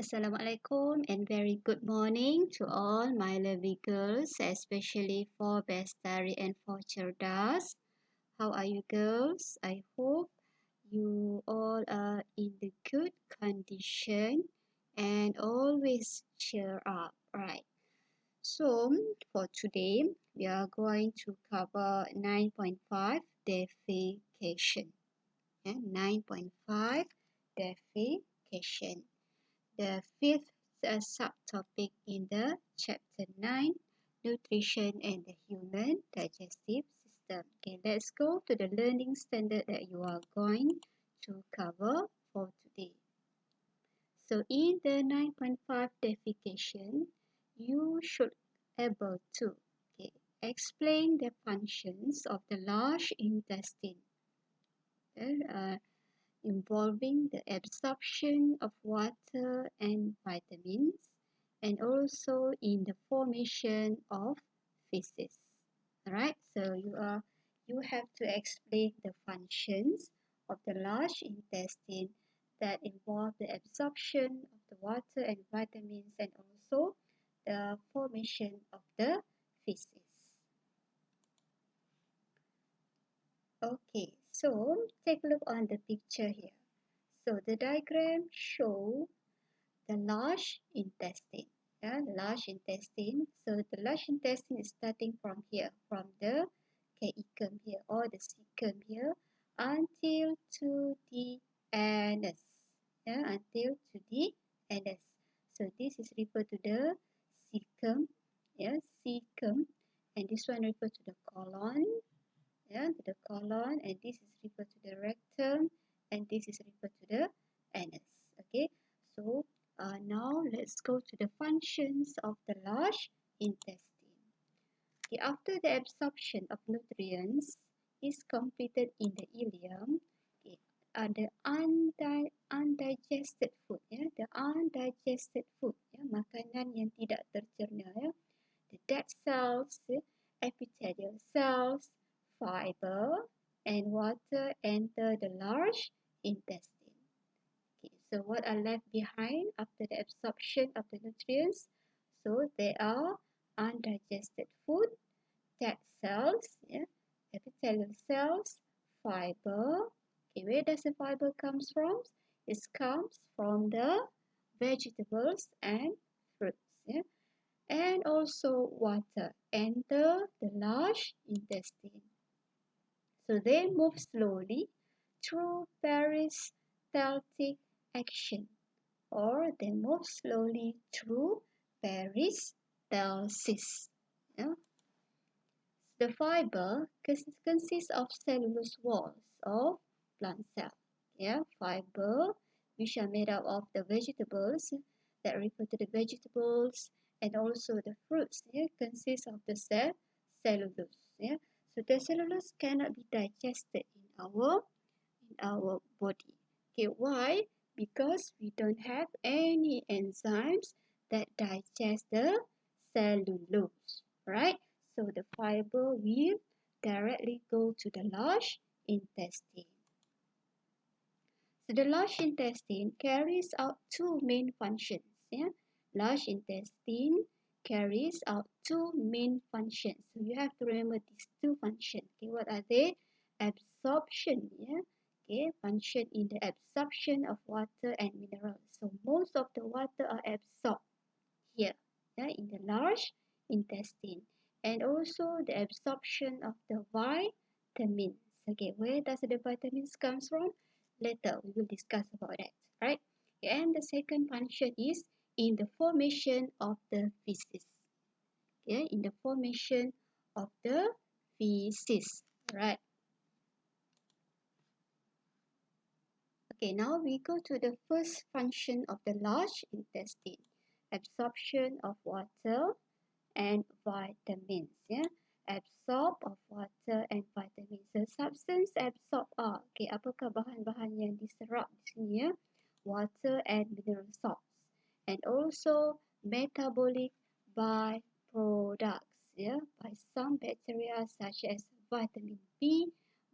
Assalamualaikum and very good morning to all my lovely girls, especially for Bestari and for Cerdas. How are you girls? I hope you all are in the good condition and always cheer up, right? So for today, we are going to cover 9.5 defecation. 9.5 defecation. The fifth subtopic in the chapter 9, nutrition and the human digestive system. Okay, let's go to the learning standard that you are going to cover for today. So in the 9.5 defecation, you should able to explain the functions of the large intestine. Involving the absorption of water and vitamins, and also in the formation of feces. Alright, so you have to explain the functions of the large intestine that involve the absorption of the water and vitamins and also the formation of the feces. Okay, so take a look on the picture here. So the diagram shows the large intestine. The large intestine. So the large intestine is starting from here, from the caecum here or the cecum here until to the anus. Until to the anus. So this is referred to the cecum. Cecum, and this one referred to the colon. To the colon, and this is referred to the rectum, and this is referred to the anus. Okay, so now let's go to the functions of the large intestine. Okay, after the absorption of nutrients is completed in the ileum, okay, the undigested food, the undigested food, makanan yang tidak tercerna, the dead cells, epithelial cells, fiber, and water enter the large intestine. Okay, so what are left behind after the absorption of the nutrients? So there are undigested food, dead cells, epithelial cells, fiber. Okay, where does the fiber comes from? It comes from the vegetables and fruits. And also water enter the large intestine. So they move slowly through peristaltic action, or they move slowly through peristalsis. The fiber consists of cellulose walls of plant cells. Fiber, which are made up of the vegetables that refer to the vegetables, and also the fruits consist of the cellulose. So the cellulose cannot be digested in our body. Okay, why? Because we don't have any enzymes that digest the cellulose, right? So the fiber will directly go to the large intestine. So the large intestine carries out two main functions. Large intestine carries out two main functions. So you have to remember these two functions. Okay, what are they? Absorption. Function in the absorption of water and minerals. So most of the water are absorbed here, in the large intestine, and also the absorption of the vitamins. Okay, where does the vitamins comes from? Later we will discuss about that, right? And the second function is in the formation of the feces. In the formation of the feces, right? Okay, now we go to the first function of the large intestine, absorption of water and vitamins. Absorb of water and vitamins. The substance absorbed are, apakah bahan-bahan yang diserap di sini? Water and mineral salts, and also metabolic byproducts by some bacteria such as vitamin B,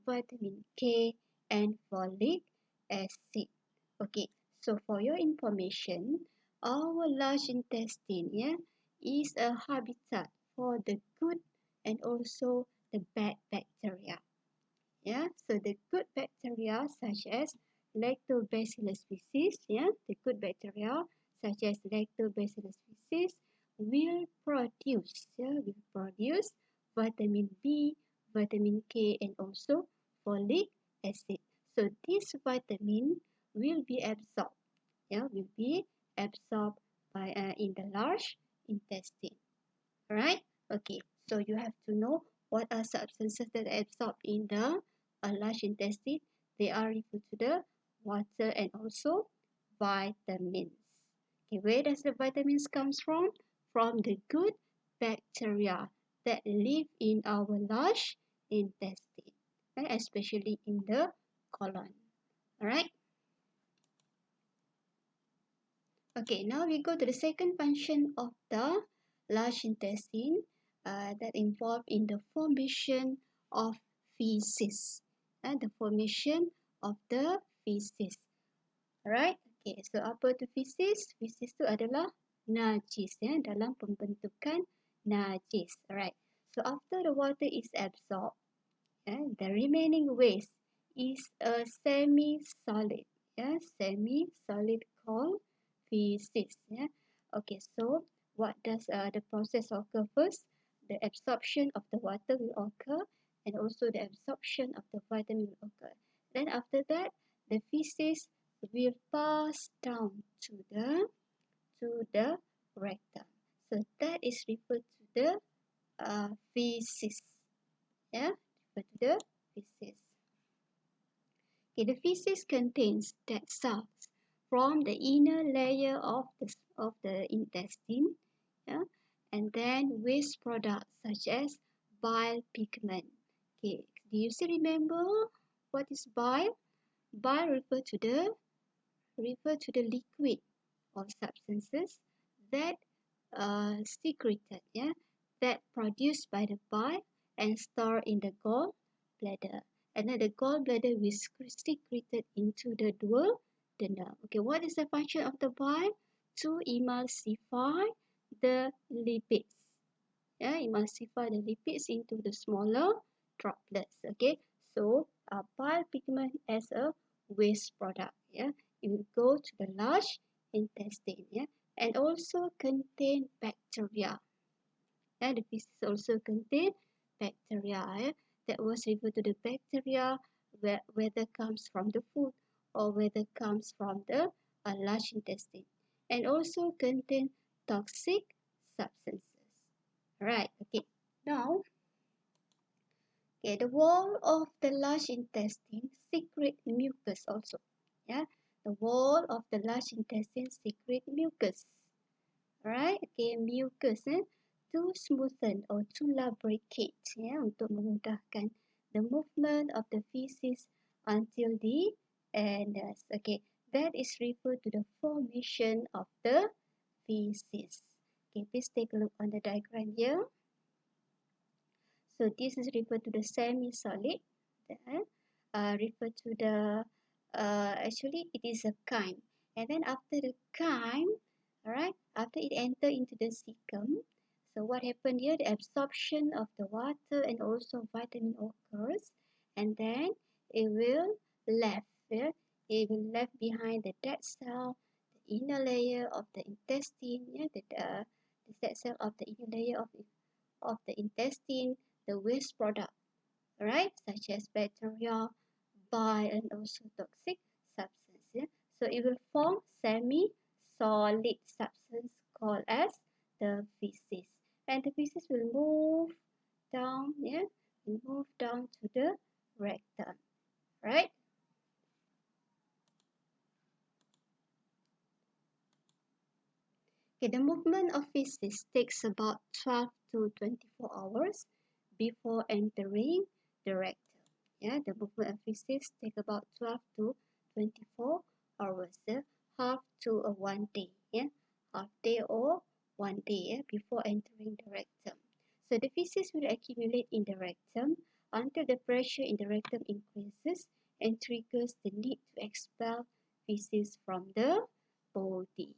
vitamin K, and folic acid. Okay, so for your information, our large intestine, yeah, is a habitat for the good and also the bad bacteria. Yeah, so the good bacteria such as lactobacillus species, yeah, the good bacteria such as lactobacillus species will produce vitamin B, vitamin K, and also folic acid. So this vitamin will be absorbed, yeah, will be absorbed by in the large intestine. Right? Okay, so you have to know what are substances that are absorbed in the large intestine. They are referred to the water and also vitamins. Okay, where does the vitamins comes from? From the good bacteria that live in our large intestine, right? Especially in the colon. Alright? Okay, now we go to the second function of the large intestine that involve in the formation of feces. The formation of the feces. Alright, okay, so apa tu feces? Feces tu adalah najis dalam pembentukan najis. Alright, so after the water is absorbed, the remaining waste is a semi-solid, semi-solid called feces. Okay, so what does the process occur first? The absorption of the water will occur, and also the absorption of the vitamin will occur. Then after that, the feces will pass down to the rectum. So that is referred to the feces. Yeah, referred to the feces. Okay, the feces contains dead cells from the inner layer of the intestine, yeah, and then waste products such as bile pigment. Okay, do you still remember what is bile? Bile refer to the liquid or substances that secreted, yeah, that produced by the bile and stored in the gallbladder. And then the gallbladder will secreted into the duodenum. Okay, what is the function of the bile? To emulsify the lipids. Yeah, emulsify the lipids into the smaller droplets. Okay, so bile pigment as a waste product. Yeah, it will go to the large intestine. Yeah, and also contain bacteria. And the feces also contain bacteria. That was referred to the bacteria whether comes from the food or whether comes from the large intestine. And also contain toxic substances. Right, okay. Now, okay, the wall of the large intestine secrete mucus also. Yeah, the wall of the large intestine secrete mucus. Alright, okay, mucus to smoothen or to lubricate, untuk memudahkan the movement of the feces until the anus. Okay, that is referred to the formation of the feces. Okay, please take a look on the diagram here. So this is referred to the semi-solid. Refer to the actually it is a chyme, and then after the chyme, alright, after it enter into the cecum, so what happened here? The absorption of the water and also vitamin occurs, and then it will left. Yeah? It will left behind the dead cell, the inner layer of the intestine. Yeah, the dead cell of the inner layer of the intestine, the waste product, right, such as bacteria, bile, and also toxic substance. Yeah? So it will form semi-solid substance called as the feces, and the feces will move down, will move down to the rectum, right? Okay, the movement of feces takes about 12 to 24 hours before entering the rectum. Yeah, the movement of feces take about 12 to 24 hours, half to a 1 day, half day or 1 day, before entering the rectum. So the feces will accumulate in the rectum until the pressure in the rectum increases and triggers the need to expel feces from the body.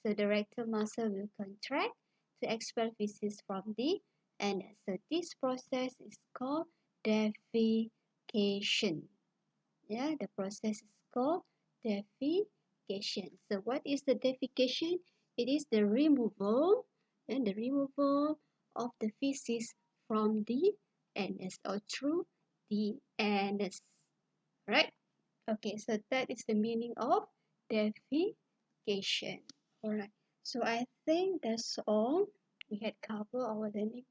So the rectal muscle will contract to expel feces from the anus. So this process is called defecation. Yeah, the process is called defecation. So what is the defecation? It is the removal of the feces from the anus or through the anus. Right? Okay, so that is the meaning of defecation. Alright, so I think that's all. We had covered our learning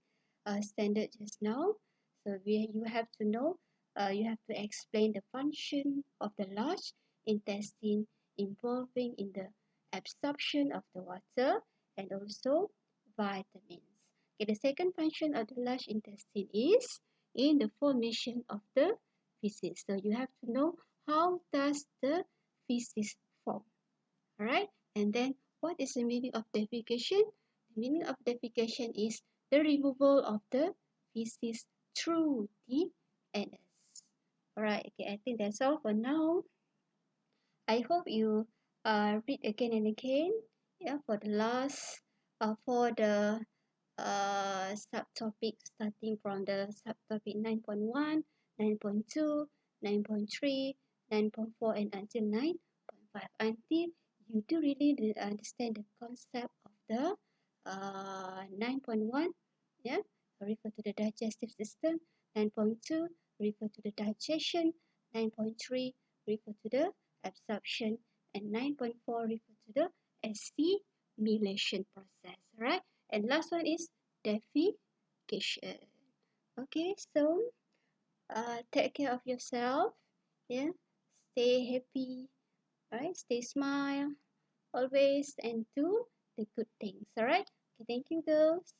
standard just now. So you have to know, you have to explain the function of the large intestine involving in the absorption of the water and also vitamins. Okay, the second function of the large intestine is in the formation of the feces. So you have to know how does the feces form. Alright, and then what is the meaning of defecation? The meaning of defecation is the removal of the feces through the anus. Alright, okay, I think that's all for now. I hope you read again and again. Yeah, for the last, for the subtopic starting from the subtopic 9.1, 9.2, 9.3, 9.4, and until 9.5, until you do really understand the concept of the 9.1. Yeah, refer to the digestive system. 9.2 refer to the digestion. 9.3 refer to the absorption, and 9.4 refer to the assimilation process. Right, and last one is defecation. Okay, so take care of yourself. Yeah, stay happy. Right, stay smile always and do the good things. All right. Okay, thank you, girls.